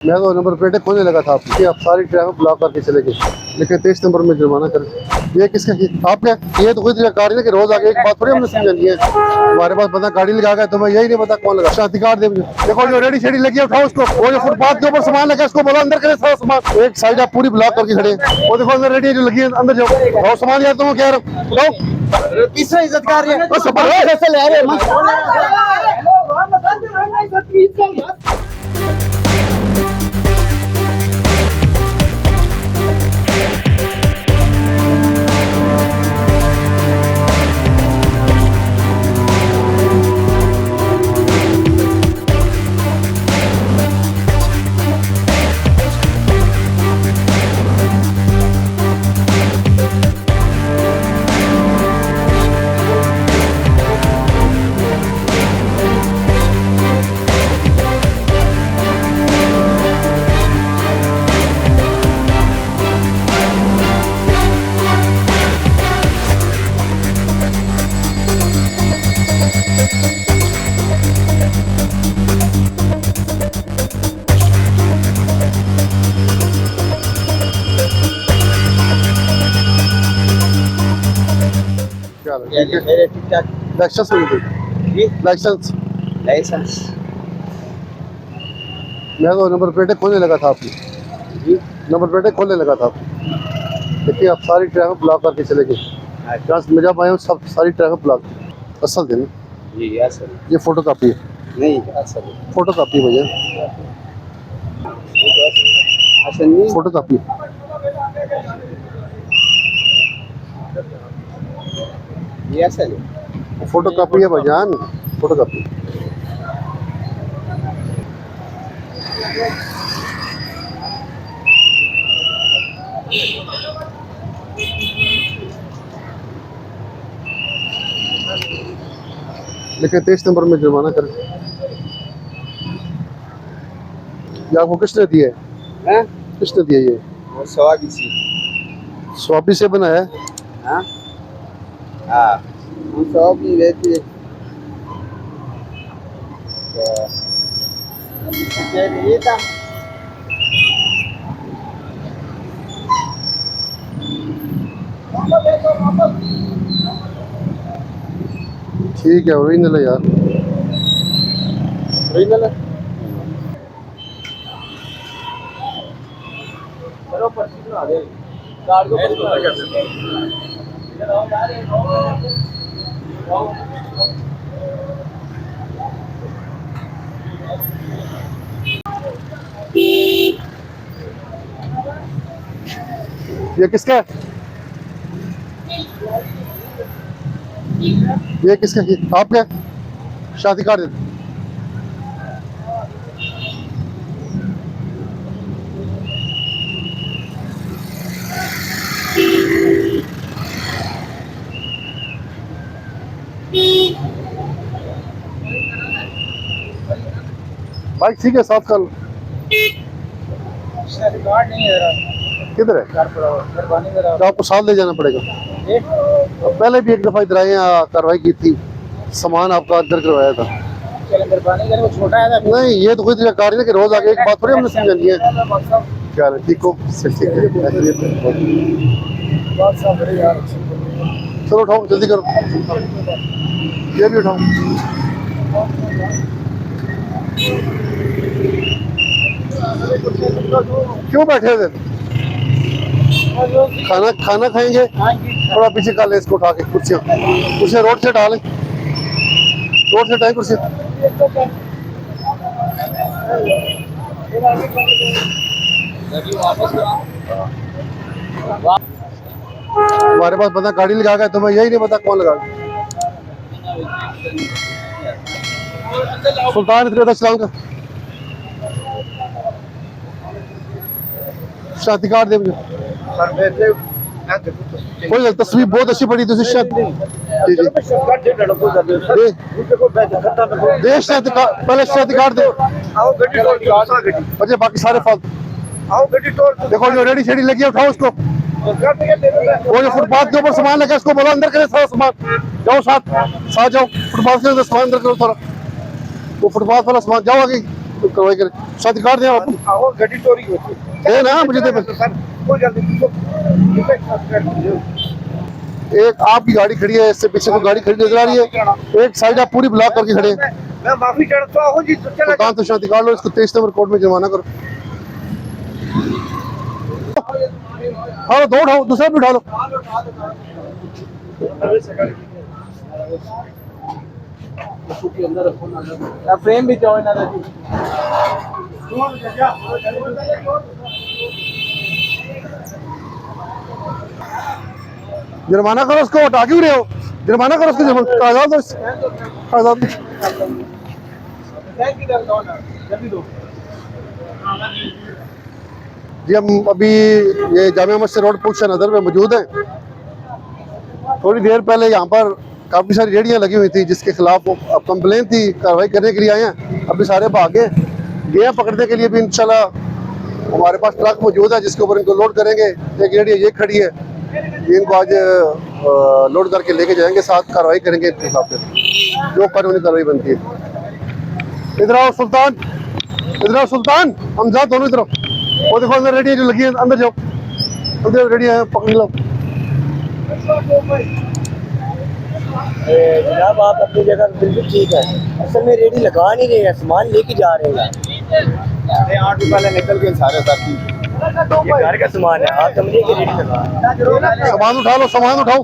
मैं तो नंबर प्लेटें खोलने लगा था आपकी, आप सारी ट्रैफिक ब्लॉक करके चले गए, लेकिन 23 नंबर में जुर्माना कर। ये किसका? आप क्या? ये तो खुद कार है कि रोज आगे एक बात थोड़ी हमने समझानी है। हमारे पास बंदा गाड़ी लगा गया, तुम्हें यही नहीं पता कौन लगा। शांतिकार दे मुझे। देखो जो रेडी शेडी लगी है, उठाओ उसको। वो जो फुटपाथ के ऊपर सामान लगा उसको बोलो अंदर करे सारा सामान। एक साइड आप पूरी ब्लॉक करके खड़े हैं। वो देखो अंदर रेडी जो लगी है, अंदर जाओ, उठाओ सामान यार, तुम क्या उठाओ। तीसरा इज्जत कर रहे हैं लाइसेंस लाइसेंस लाइसेंस। मैं तो नंबर प्लेटें खोलने लगा था आपकी जी, नंबर प्लेटें खोलने लगा था आपकी। देखिए आप सारी ट्रैफिक ब्लॉक करके चले गए। मैं जब आया हूँ सब सारी ट्रैफिक ब्लॉक। असल देना जी असल ये फोटो कापी है, नहीं असल फोटो कापी भैया, असल नहीं फोटो कापी। ये असल है। फोटो कापी है भाईजान, फोटो कापी। लेकिन 23 नंबर में जुर्माना कर। ये आपको किसने दिया है? हैं? किसने दिया ये? वो स्वाबी सी। स्वाबी से बना है? हाँ हाँ वो स्वाबी रहती है। ये था ठीक है, ओरिजिनल है यार, ओरिजिनल है। चलो पर्ची आ गए कार्ड को ये किसका है? ये किसका? आप क्या? शादी कार्ड दे। भाई ठीक है, 7 साल। कार्ड नहीं है किधर है? तो आपको साल ले जाना पड़ेगा। अब पहले भी एक दफा इधर आए, कार्रवाई की थी, सामान आपका अंदर करवाया था। वो छोटा है नहीं ये तो खुद कार है कि रोज आगे एक बात थोड़ी हमने समझानी है। क्या है? ठीक हो? ठीक है, चलो उठाओ जल्दी करो, ये भी उठाओ। क्यों बैठे थे? खाना खाना खाएंगे? थोड़ा पीछे कर ले इसको, उठा के कुर्सियाँ कुर्सियाँ रोड से डालें, रोड से हटाएं कुर्सियाँ। हमारे पास बंदा गाड़ी लगा गया, तुम्हें यही नहीं पता कौन लगा। सुल्तान इस्लाम का शादी कार्ड दे मुझे। कोई तस्वीर बहुत अच्छी पड़ी थी उससे। पहले शादी कार्ड दे, बाकी सारे फालतू। देखो जो रेडी शेडी लगी है, उठाओ उसको। वो जो फुटपाथ के ऊपर सामान लगा उसको बोलो अंदर करे सारा सामान। जाओ साथ जाओ, फुटपाथ के अंदर सामान अंदर करो सारा। वो फुटपाथ वाला सामान जाओ आगे। करवाई कर साथ कार्ड दे आप आओ गड्डी चोरी होती दे ना मुझे दे सर कोई जल्दी एक आपकी गाड़ी खड़ी है, इससे पीछे को गाड़ी खड़ी नजर आ रही है, एक साइड आप पूरी ब्लॉक करके खड़े हैं। मैं माफी चाहता हूँ जी, चला सुल्तान तो शांति काट लो, इसको 23 नंबर कोर्ट में जुर्माना करो। हाँ दो उठाओ, दूसरा भी उठा लो। फ्रेम भी जाओ ना जुर्माना करो उसको, हटा क्यों रहे हो? जुर्माना करो उसको, कागजात दो, कागजात दो। जी हम अभी ये जामिया मस्जिद रोड पुल नजर में मौजूद हैं। थोड़ी देर पहले यहाँ पर काफ़ी सारी रेहड़ियाँ लगी हुई थी जिसके खिलाफ अब कंप्लेन थी, कार्रवाई करने के लिए आए हैं। अभी सारे भागे गए हैं पकड़ने के लिए भी। इंशाल्लाह हमारे पास ट्रक मौजूद है जिसके ऊपर इनको लोड करेंगे। एक रेहड़ी ये खड़ी है, इनको आज लोड करके लेके जाएंगे, साथ कार्रवाई करेंगे इनके खिलाफ जो कानूनी कार्रवाई बनती है। इधर आओ सुल्तान, इधर आओ सुल्तान, हमजा दोनों इधर आओ। वो देखो अंदर रेडी जो लगी है, अंदर जाओ, अंदर रेडी है, पकड़ लो। जनाब आप अपनी जगह बिल्कुल ठीक है, असल में रेडी लगा नहीं रहे हैं, सामान लेके जा रहे हैं। 8 पहले निकल गए सारे साथी, ये घर का सामान है, आप समझिए कि रेडी लगा। सामान उठा लो, सामान उठाओ।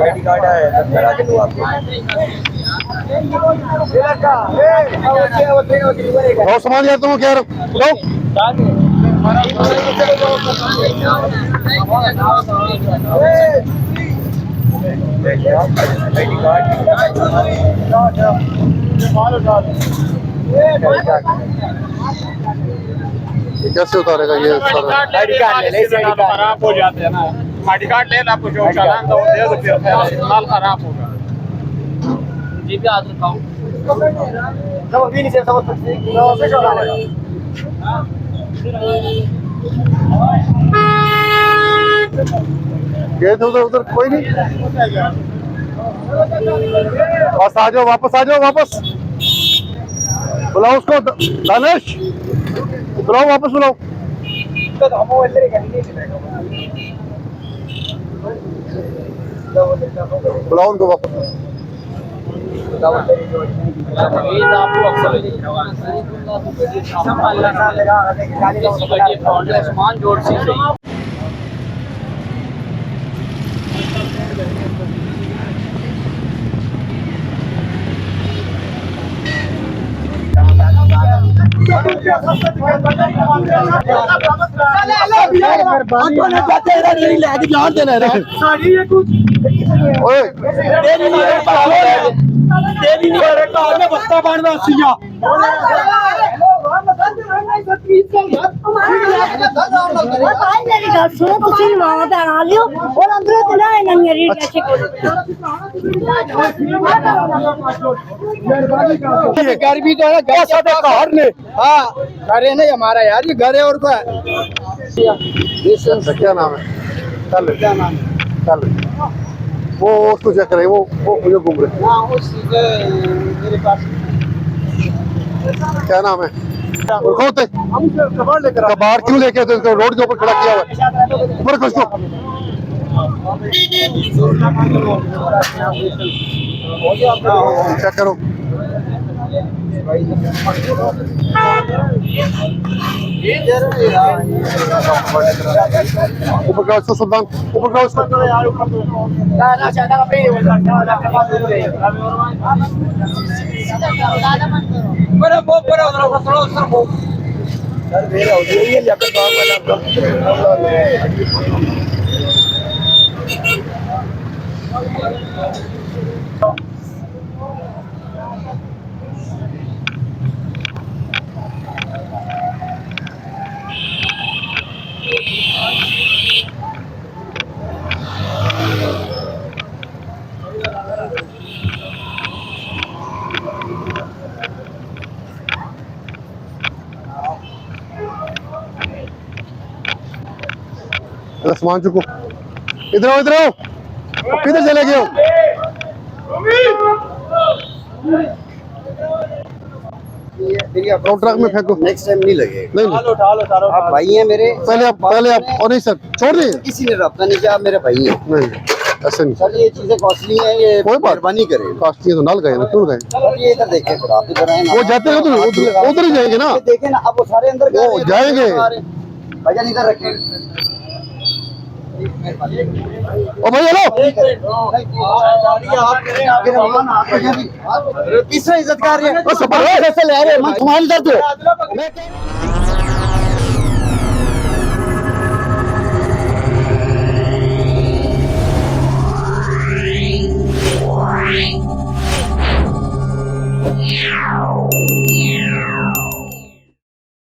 आईडी कार्ड है, करा के दूं आपको। उठाओ सामान यार, तुम कह रहे हो उठाओ। आईडी कार्ड ये कैसे उतारेगा ये सारा? आईडी कार्ड ले ले, खराब हो जाते हैं ना। आईडी कार्ड ले ला, कुछ चालान दो, दे दो, फिर माल खराब होगा। जी भी आज रखाऊं सब अभी नहीं से सब सकते गए थे उधर, उधर कोई नहीं। बस आ जाओ, वापस आ जाओ, वापस बुलाओ उसको, दानिश बुलाओ, वापस बुलाओ। बुलाओ उनको वापस। सामान जोड़ सी ओए मेरी गल सुनो, तुम मामा भैन आ लियो और अंदरों चले आए ना मेरी कैसे घर भी तो है, घर घर ने, हाँ घर है नहीं हमारा यार, ये घर है और क्या। अच्छा क्या नाम है? चल क्या नाम है? चल वो उसको चेक करे, वो मुझे घूम रहे। मेरे पास क्या नाम है? होते हम कबाड़ लेकर कबाड़ क्यों लेके आते? उसको रोड के ऊपर खड़ा किया हुआ है, ऊपर कुछ को चेक करो। ऊपर का उसको सुल्तान, ऊपर का उसको सामान चुको। इधर आओ, इधर आओ, किधर चले गए हो? तो ट्रक में फेंको। नेक्स्ट टाइम नहीं लगेगा। नहीं नहीं, उठा लो सारा आप भाई हैं मेरे। पहले आप और नहीं सर छोड़ दिए। किसी ने रब्ता नहीं किया, आप मेरे भाई हैं। नहीं ऐसे नहीं, सर ये चीजें कॉस्टली हैं, ये कोई बात मेहरबानी करें। कास्ट तो नाल गए ना, क्यों गए? सर ये इधर देखें, फिर आप इधर आए ना। वो जाते हैं उधर ही जाएंगे ना। ये देखें ना, अब वो सारे अंदर गए वो हैं, जाएंगे। भाईजान इधर रखें। ओ भाई हेलो, तीसरा इज्जत कार्य ओ सफर ले रहे हैं,